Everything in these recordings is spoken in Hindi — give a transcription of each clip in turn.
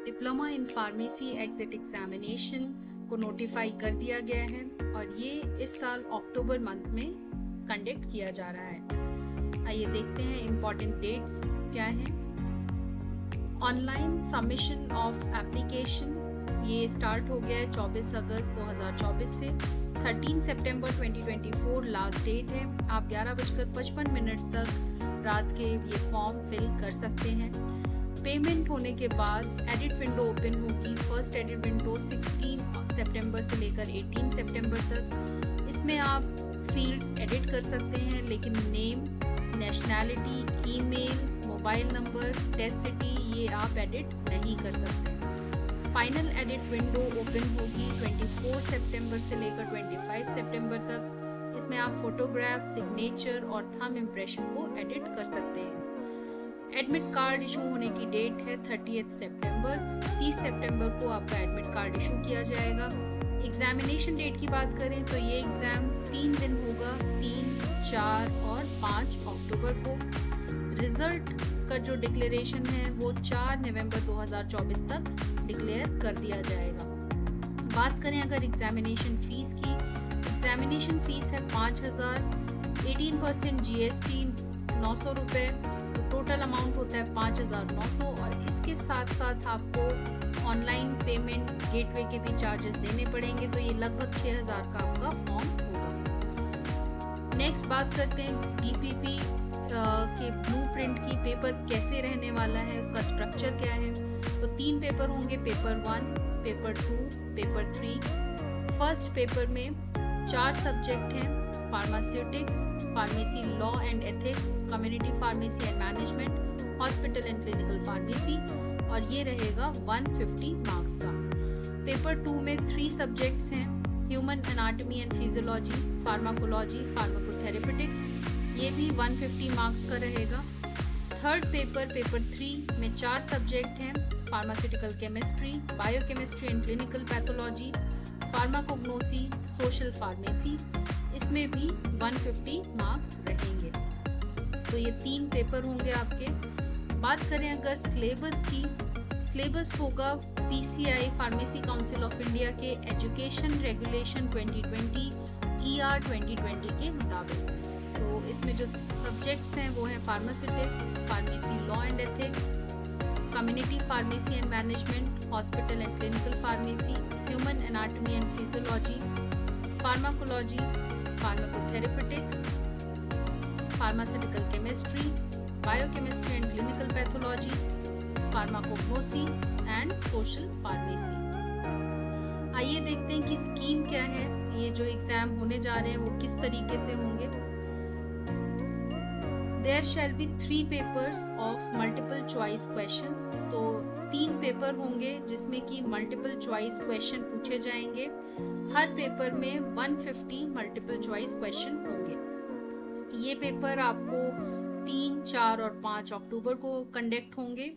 Diploma in pharmacy exit examination को नोटिफाई कर दिया गया है और ये इस साल अक्टूबर मंथ में कंडक्ट किया जा रहा है। आइए देखते हैं इम्पॉर्टेंट डेट्स क्या हैं। ऑनलाइन सबमिशन ऑफ एप्लीकेशन ये स्टार्ट हो गया है 24 अगस्त 2024 से। 13 सितंबर 2024 लास्ट डेट है। आप 11:55 तक रात के ये फॉर्म फिल कर सकते हैं। पेमेंट होने के बाद एडिट विंडो ओपन होगी। फर्स्ट एडिट विंडो 16 सितंबर से लेकर 18 सितंबर तक। इसमें आप फील्ड्स एडिट कर सकते हैं, लेकिन name, nationality, email, mobile number, test city ये आप एडिट नहीं कर सकते। फाइनल एडिट विंडो ओपन होगी 24 सितंबर से लेकर 25 सितंबर तक। इसमें आप फोटोग्राफ, सिग्नेचर और थंब इम्प्रेशन को एडिट कर सकते हैं। एडमिट कार्ड इशू होने की डेट है 30 सितंबर। 30 सितंबर को आपका एडमिट कार्ड इशू किया जाएगा। एग्जामिनेशन डेट की बात करें तो ये एग्ज़ाम 3 दिन होगा, 3, 4 और 5 अक्टूबर को। रिजल्ट का जो डिक्लेरेशन है वो 4 नवंबर 2024 तक डिक्लेयर कर दिया जाएगा। बात करें अगर एग्जामिनेशन फ़ीस की, एग्जामिनेशन फ़ीस है 5,000, 18% GST 900 रुपये, टोटल अमाउंट होता है 5,900 और इसके साथ साथ आपको ऑनलाइन पेमेंट गेटवे के भी चार्जेस देने पड़ेंगे, तो ये लगभग 6,000 का आपका फॉर्म होगा। नेक्स्ट बात करते हैं DPP के ब्लूप्रिंट की। पेपर कैसे रहने वाला है, उसका स्ट्रक्चर क्या है। तो 3 पेपर होंगे, paper 1, paper 2, paper 3। First paper में 4 सब्जेक्ट हैं, pharmaceutics, pharmacy law and ethics, community pharmacy and management, hospital and clinical pharmacy और ये रहेगा 150 मार्क्स का। पेपर 2 में 3 सब्जेक्ट्स हैं, human anatomy and physiology, pharmacology, pharmacotherapeutics, ये भी 150 मार्क्स का रहेगा। थर्ड पेपर, पेपर 3 में 4 सब्जेक्ट हैं, pharmaceutical chemistry, biochemistry and clinical pathology, pharmacognosy, social pharmacy, इसमें भी 150 मार्क्स रहेंगे। तो ये 3 पेपर होंगे आपके। बात करें अगर सिलेबस की, सिलेबस होगा PCI pharmacy council of India के एजुकेशन रेगुलेशन 2020 ER 2020 के मुताबिक। तो इसमें जो सब्जेक्ट्स हैं वो हैं pharmaceutics, pharmacy law and ethics, community pharmacy and management, hospital and clinical pharmacy, human anatomy and physiology, pharmacology, pharmacotherapeutics, pharmaceutical chemistry, biochemistry and clinical pathology, pharmacognosy and social pharmacy. आइए देखते हैं कि स्कीम क्या है, ये जो एग्जाम होने जा रहे हैं वो किस तरीके से होंगे। There shall be 3 papers of multiple choice questions। तो 3 पेपर होंगे जिसमें कि मल्टीपल चॉइस क्वेश्चन पूछे जाएंगे। हर पेपर में 150 मल्टीपल चॉइस क्वेश्चन होंगे। ये पेपर आपको 3, 4 और 5 अक्टूबर को कंडक्ट होंगे।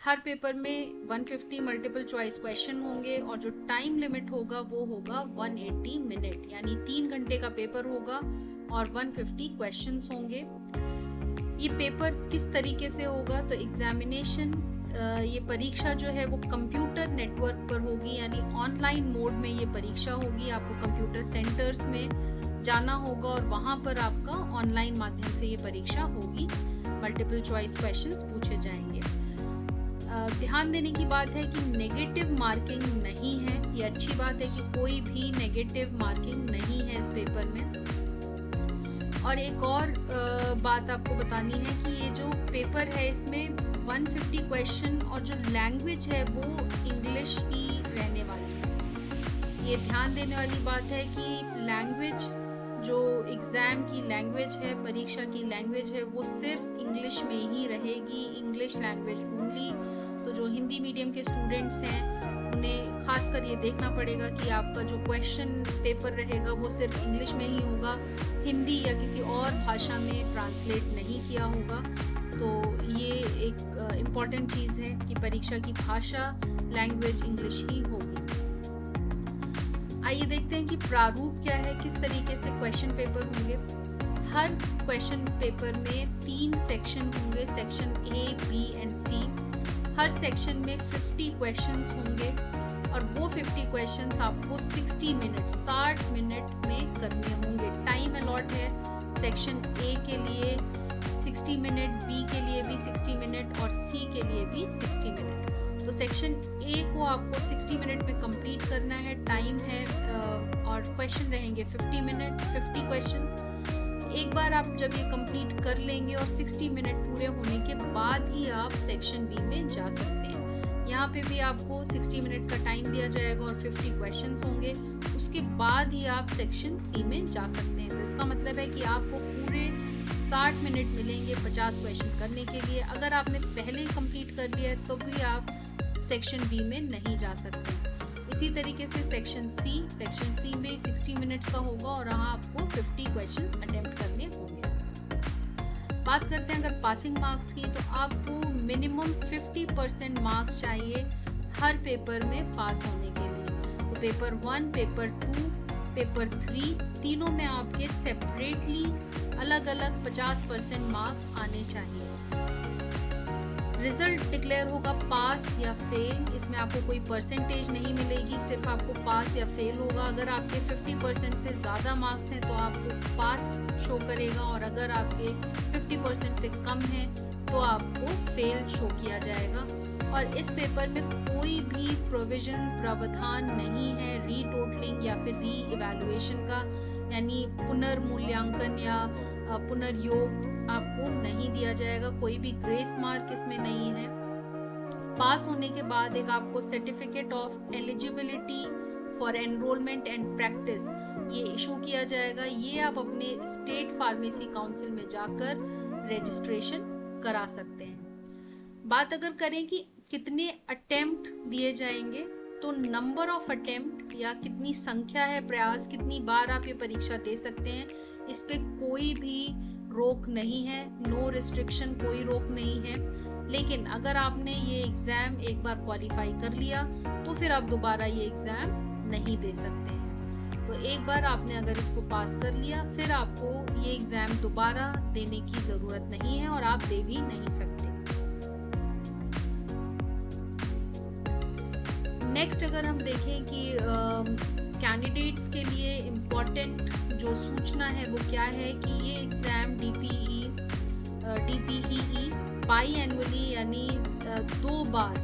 हर पेपर में 150 मल्टीपल चॉइस क्वेश्चन होंगे और जो टाइम लिमिट होगा वो होगा 180 मिनट, यानी 3 घंटे का पेपर होगा और 150 क्वेश्चंस होंगे। ये पेपर किस तरीके से होगा, तो एग्जामिनेशन ये परीक्षा जो है वो कंप्यूटर नेटवर्क पर होगी, यानी ऑनलाइन मोड में ये परीक्षा होगी। आपको कंप्यूटर सेंटर्स में जाना होगा और वहाँ पर आपका ऑनलाइन माध्यम से ये परीक्षा होगी। मल्टीपल चॉइस क्वेश्चंस पूछे जाएंगे। ध्यान देने की बात है कि नेगेटिव मार्किंग नहीं है। ये अच्छी बात है कि कोई भी नेगेटिव मार्किंग नहीं है इस पेपर में। और एक और बात आपको बतानी है कि ये जो पेपर है इसमें 150 क्वेश्चन और जो लैंग्वेज है वो इंग्लिश ही रहने वाली है। ये ध्यान देने वाली बात है कि लैंग्वेज, जो एग्ज़ाम की लैंग्वेज है, परीक्षा की लैंग्वेज है, वो सिर्फ इंग्लिश में ही रहेगी, इंग्लिश लैंग्वेज ओनली। तो जो हिंदी मीडियम के स्टूडेंट्स हैं उन्हें खासकर ये देखना पड़ेगा कि आपका जो क्वेश्चन पेपर रहेगा वो सिर्फ इंग्लिश में ही होगा, हिंदी या किसी और भाषा में ट्रांसलेट नहीं किया होगा। तो ये एक इम्पॉर्टेंट चीज़ है कि परीक्षा की भाषा, लैंग्वेज इंग्लिश ही होगी। आइए देखते हैं कि प्रारूप क्या है, किस तरीके से क्वेश्चन पेपर होंगे। हर क्वेश्चन पेपर में 3 सेक्शन होंगे, section A, B and C। Her section में 50 क्वेश्चंस होंगे और वो 50 क्वेश्चंस आपको 60 मिनट में करने होंगे। टाइम अलॉट है सेक्शन ए के लिए 60 मिनट, बी के लिए भी 60 मिनट और सी के लिए भी 60 मिनट। तो सेक्शन ए को आपको 60 मिनट में कंप्लीट करना है, टाइम है और क्वेश्चन रहेंगे 50 मिनट, 50 क्वेश्चंस। एक बार आप जब ये कंप्लीट कर लेंगे और 60 मिनट पूरे होने के बाद ही आप सेक्शन बी में जा सकते हैं। यहाँ पे भी आपको 60 मिनट का टाइम दिया जाएगा और 50 क्वेश्चंस होंगे, उसके बाद ही आप सेक्शन सी में जा सकते हैं। तो इसका मतलब है कि आपको पूरे 60 मिनट मिलेंगे 50 क्वेश्चन करने के लिए। अगर आपने पहले ही कंप्लीट कर लिया तो भी आप सेक्शन बी में नहीं जा सकते। इसी तरीके से सेक्शन सी में 60 मिनट्स का होगा और यहाँ आपको 50 क्वेश्चंस अटेम्प्ट करने होंगे। बात करते हैं अगर पासिंग मार्क्स की, तो आपको मिनिमम 50% मार्क्स चाहिए हर पेपर में पास होने के लिए। तो पेपर 1, पेपर 2, पेपर 3 तीनों में आपके सेपरेटली अलग अलग 50% मार्क्स आने चाहिए। रिजल्ट डिक्लेयर होगा पास या फेल, इसमें आपको कोई परसेंटेज नहीं मिलेगी, सिर्फ आपको पास या फेल होगा। अगर आपके 50% से ज़्यादा मार्क्स हैं तो आपको पास शो करेगा और अगर आपके 50% से कम है तो आपको फेल शो किया जाएगा। और इस पेपर में कोई भी प्रावधान नहीं है रीटोटलिंग या फिर री इवैल्यूएशन का, यानी पुनर्मूल्यांकन या पुनर्योग आपको नहीं दिया जाएगा। कोई भी ग्रेस मार्क इसमें नहीं है। पास होने के बाद एक आपको certificate of eligibility for enrolment and practice ये इशू किया जाएगा। ये आप अपने स्टेट फार्मेसी काउंसिल में जाकर रजिस्ट्रेशन करा सकते हैं। बात अगर करें कि कितने अटेम्प्ट दिए जाएंगे, तो नंबर ऑफ अटेम्प्ट या कितनी संख्या है प्रयास, कितनी बार आप ये परीक्षा दे सकते हैं, इस पे कोई भी रोक नहीं है, नो रिस्ट्रिक्शन, कोई रोक नहीं है। लेकिन अगर आपने ये एग्ज़ाम एक बार क्वालिफाई कर लिया तो फिर आप दोबारा ये एग्ज़ाम नहीं दे सकते हैं। तो एक बार आपने अगर इसको पास कर लिया फिर आपको ये एग्ज़ाम दोबारा देने की ज़रूरत नहीं है और आप दे भी नहीं सकते। नेक्स्ट अगर हम देखें कि कैंडिडेट्स के लिए इम्पॉर्टेंट जो सूचना है वो क्या है कि ये एग्ज़ाम DPEE बाई एनुअली यानी 2 बार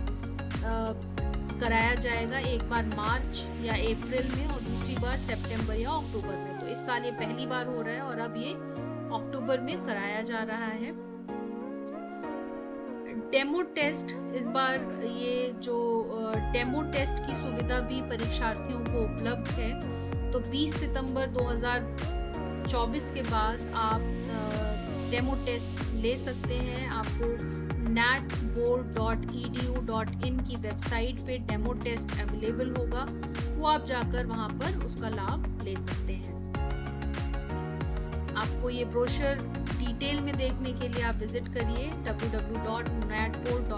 कराया जाएगा, एक बार मार्च या अप्रैल में और दूसरी बार सितंबर या अक्टूबर में। तो इस साल ये पहली बार हो रहा है और अब ये अक्टूबर में कराया जा रहा है। डेमो टेस्ट, इस बार ये जो डेमो टेस्ट की सुविधा भी परीक्षार्थियों को उपलब्ध है। तो 20 सितंबर 2024 के बाद आप डेमो टेस्ट ले सकते हैं। आपको natboard.edu.in की वेबसाइट पे डेमो टेस्ट अवेलेबल होगा, वो आप जाकर वहाँ पर उसका लाभ ले सकते हैं। आपको ये ब्रोशर डिटेल में देखने के लिए आप विजिट करिए www.natboard.edu.in